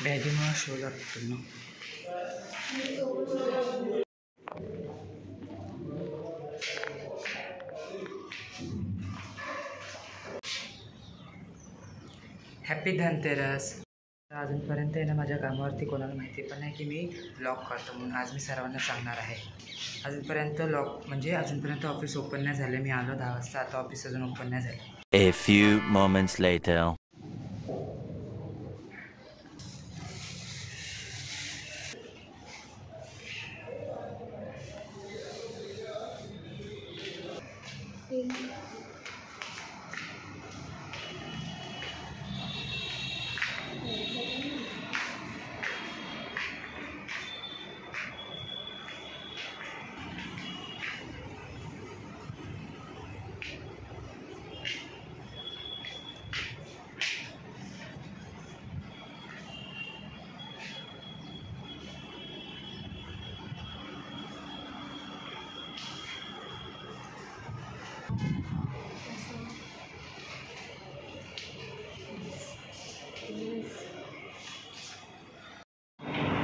बॅगीमुळे show लागतो ना. Happy Dhanteras. अजूनपर्यंत आहे ना माझ्या कामावरती कोणाला माहिती पण नाही की मी व्लॉग करतो म्हणून आज मी सर्वांना सांगणार आहे. अजूनपर्यंत ऑफिस ओपन नाही झालं. मी आलो 10 वाजता, आता ऑफिस अजून ओपन नाही झालं. A few moments later.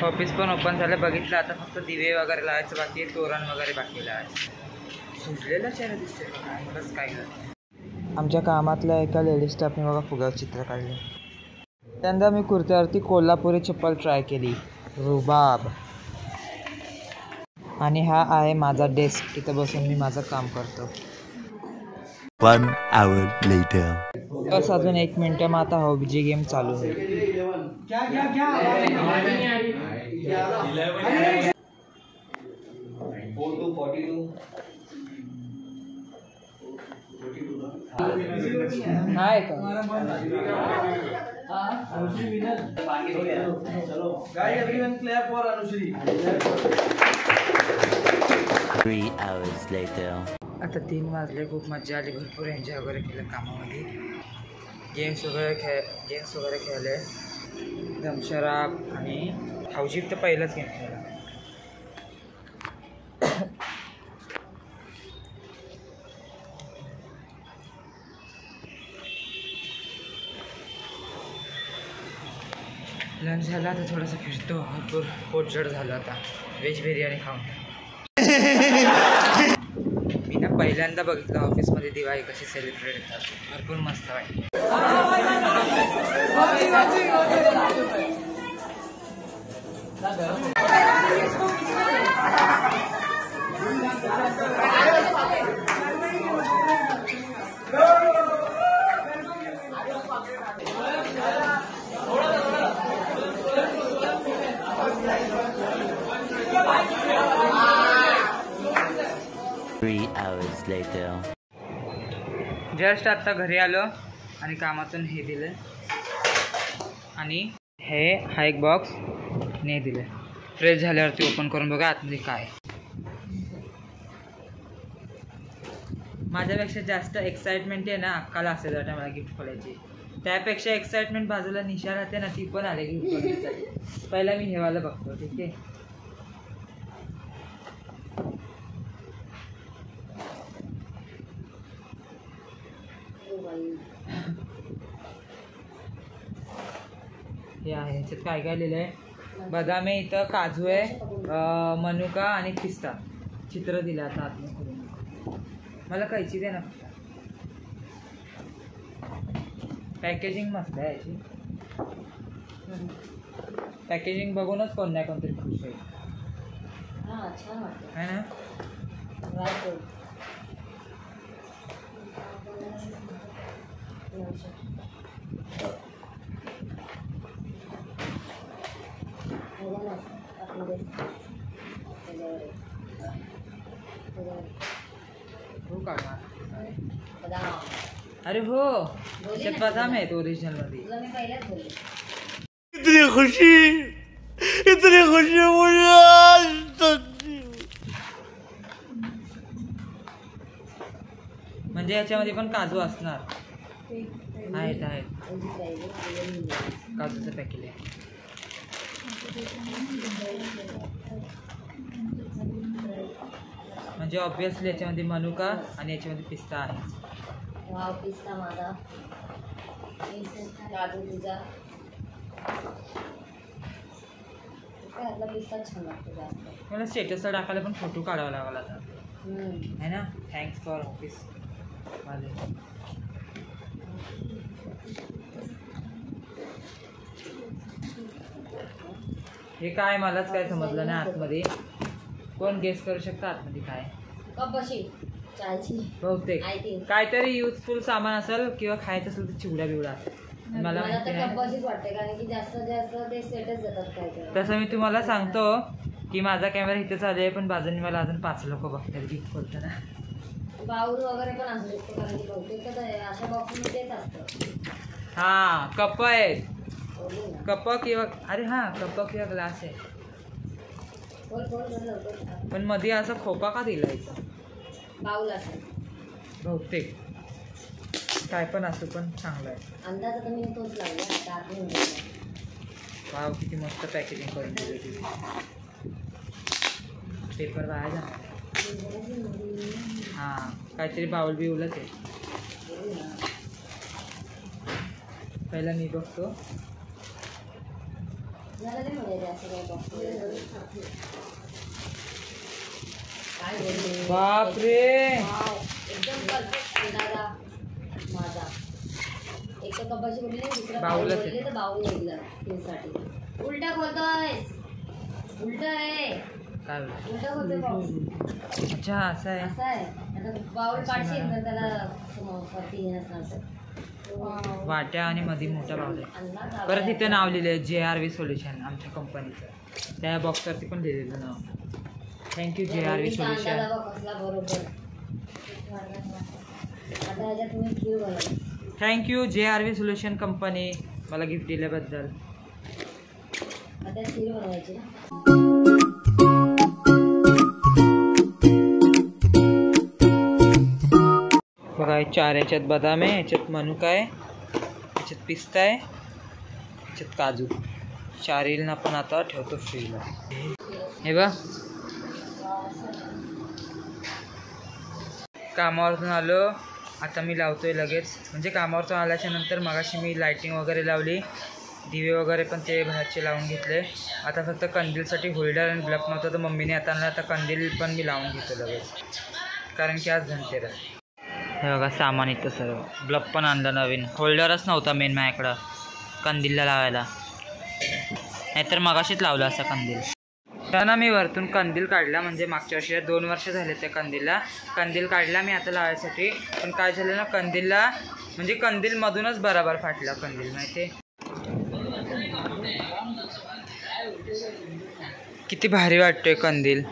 Office पण ओपन झालं बघितलं. आता फक्त दिवे वगैरे लावायचं बाकी आहे, तोरण वगैरे बाकी लावायचं. सुजलेला चेहरा दिसतोय बस काय झालं. आमच्या कामातल्या एका लेडीज स्टाफने बघा फुग्यावर चित्र काढले. त्यानंतर मी कुर्त्यावरती कोल्हापुरी चप्पल ट्राय केली, रुबाब. आणि हा आहे माझा डेस्क, तिथं बसून मी माझं काम करतो. 1 hour later. बस अजून 1 मिनिटं मग आता हॉबीजी गेम चालू होईल. हाय का 3 hours later. आता 3 वाजले. खूप मजा आली, भरपूर एन्जॉय वगैरे केलं कामामध्ये. गेम्स वगैरे खेळले. दमशराब आणि हाऊजीप तर पहिलाच गेम खेळला. लंच झाला आता थोडंसं फिरतो. भरपूर पोट जड झालं आता व्हेज बिर्याणी खाऊन. मी ना पहिल्यांदा बघितलं ऑफिसमध्ये दिवाळी कशी सेलिब्रेट होतात. भरपूर मस्त वाटतं. जस्ट आता घरी आलो आणि कामातून हे दिलं आणि हा एक बॉक्स ने दिलं. फ्रेश झाल्यावरती ओपन करून बघा आतमध्ये काय. माझ्यापेक्षा जास्त एक्साइटमेंट आहे ना अक्काला असेल त्या मला गिफ्ट खोलायची. त्यापेक्षा एक्साइटमेंट बाजूला निशा राहते ना, ती पण आले गिफ्ट खोलायसाठी. पहिला मी हेवाला बघतो. ठीक आहे. हे आहे, ह्याच्यात काय काय लिहिलं आहे. बदाम आहे, इथं काजू आहे, मनुका आणि पिस्ता. चित्र दिलं आता आतमध्ये. मला कैची दे ना. पॅकेजिंग मस्त आहे याची. पॅकेजिंग बघूनच कोण नाही कोणतरी खुश आहे. है ना. अरे हो, त्यात बदाम आहेत ओरिजिनल मध्ये. इतनी खुशी मुझे आज तक. म्हणजे याच्यामध्ये पण काजू असणार. आहेत काजूचं पॅकेट आहे. म्हणजे ऑब्विसली याच्यामध्ये मनुका आणि याच्यामध्ये पिस्ता आहे. वाव पिस्ता माझा काजू तुझा आपला पिस्ता छान लागतो जास्त. मला स्टेटसला टाकायला पण फोटो काढावा लागला आता हम्म. है ना. थँक्स फॉर ऑफिस माझे. हे काय मलाच काय समजलं नाही आतमध्ये. कोण गेस करू शकता आतमध्ये काय कपाशी चायची बहुतेक I think. काहीतरी युजफुल सामान असेल किंवा खायचं असेल तर चिवड्या बिवडा मला मला माहिती तर नाही. कपाशीच वाटते कारण की जास्त जास्त ते सेटच देतात काय काय. तसं मी तुम्हाला सांगतो की माझा कॅमेरा इथे चालू आहे पण बाजूने मला अजून 5 लोक बघतात गिफ्ट करताना. बाऊल वगैरे पण असू शकतो कारण की बहुतेक तर अशा बॉक्समध्येच असतं. हा कप आहेत. बोलली ना. कप किंवा अरे हा कप किंवा ग्लास आहे बोल बोल बोल लवकर. पण मध्ये असा खोपा का दिला याचा बाऊल असेल बहुतेक. काय पण असो पण चांगलं आहे. अंदाज आता मी तोच लागला दात घेऊन वाव किती मस्त पॅकेजिंग करून दिली तिथे. पेपर वाया जाणार. हां काहीतरी बाउल बिवलंच आहे. पहिला मी बघतो. बापरे एकदम परफेक्ट अंदाजा माझा. एक तर कपाशी बोलली दुसरा बाऊल बाऊलच आहे. बोलले तर बाऊल निघलं तीनसाठी. उलटा खोलतोय उलट आहे काय बोलतो? उलटा खोलतोय बाऊल. अच्छा असं आहे. असं आहे आता बाऊल काढशील तर त्याला वरती घेण्याचं असं. वाट्या आणि मध्ये मोठा बाउल आहे. अंदाज आला. परत इथं नाव लिहिलं आहे JRV सोल्युशन आमच्या कंपनीचं. त्या बॉक्सवरती पण लिहिलेलं नाव. थँक्यू JRV मी अंदाज सोल्युशन. बघ कसला बरोबर. आता ह्याच्यात तुम्ही खीर बनवा. थँक्यू JRV सोल्युशन कंपनी मला गिफ्ट दिल्याबद्दल. आता खीर बनवायची ना. बघा 4 याच्यात बदाम आहे, याच्यात मनुका आहे, याच्यात पिस्ता आहे, याच्यात काजू. 4 येईल ना पण आता ठेवतो फ्रीजला. हे बघ कामावरतून आलो आता मी लावतोय लगेच. म्हणजे कामावरतून आल्याच्या नंतर मगाशी मी लायटिंग वगैरे लावली, दिवे वगैरे पण ते बाहेरचे लावून घेतले. आता फक्त कंदीलसाठी होल्डर आणि ब्लब नव्हतं तर मम्मीने आता कंदील पण मी लावून घेतो लगेच कारण की आज धनतेरस. हे बघा सामान इथं सर्व. ब्लब पण आणलं नवीन. होल्डरच नव्हता मेन माझ्याकडं कंदीलला लावायला, नाहीतर मगाशीच लावलं असं कंदील. त्यांना मी वरतून कंदील काढला. म्हणजे मागच्या वर्षी 2 वर्ष झाले त्या कंदीलला. कंदील काढला मी आता लावायसाठी. पण काय झालं ना कंदीलला म्हणजे कंदीलमधूनच बराबर फाटला कंदील माहिती आहे. किती भारी वाटतोय कंदील.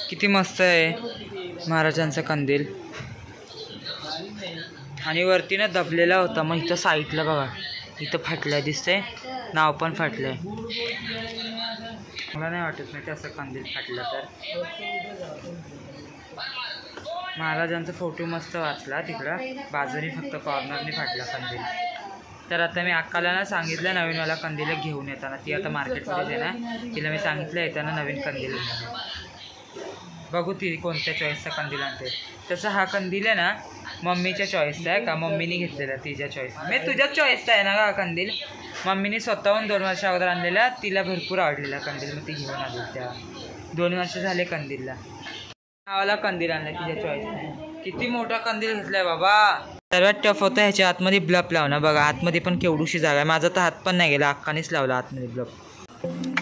किती मस्त आहे महाराजांचा कंदील. आणि वरती ना दबलेला होता मग इथं साईडला बघा इथं फाटलं दिसतंय. नाव पण फाटलंय. मला नाही वाटत नाही असं कंदील फाटलं तर. महाराजांचा फोटो मस्त वाचला तिकडं बाजूने फक्त कॉर्नरने फाटला कंदील. तर आता मी अक्काला ना सांगितलं नवीनवाला कंदील घेऊन येताना. ती आता मार्केटमध्येच आहे ना. तिला मी सांगितलं येताना नवीन कंदील घेऊन. बघू ती कोणत्या चॉईसचा कंदील आणते. तसं हा कंदील आहे ना मम्मीच्या चॉईसचा आहे का मम्मीने घेतलेला तिच्या चॉईस. मी तुझ्याच चॉईसचा आहे ना का कंदील. मम्मीने स्वतःहून 2 वर्ष अगोदर आणलेला. तिला भरपूर आवडलेला कंदील मग ती घेऊन आली. त्या 2 वर्ष झाले कंदीलला. नावाला कंदील आणला तिच्या चॉईसने. किती मोठा कंदील घेतलाय बाबा. सर्वात टफ होतं ह्याच्या आतमध्ये ब्लब लावणं. बघा आतमध्ये पण केवढूशी जागा आहे. माझा तर हात पण नाही गेला. अक्कानेच लावला आतमध्ये ब्लब.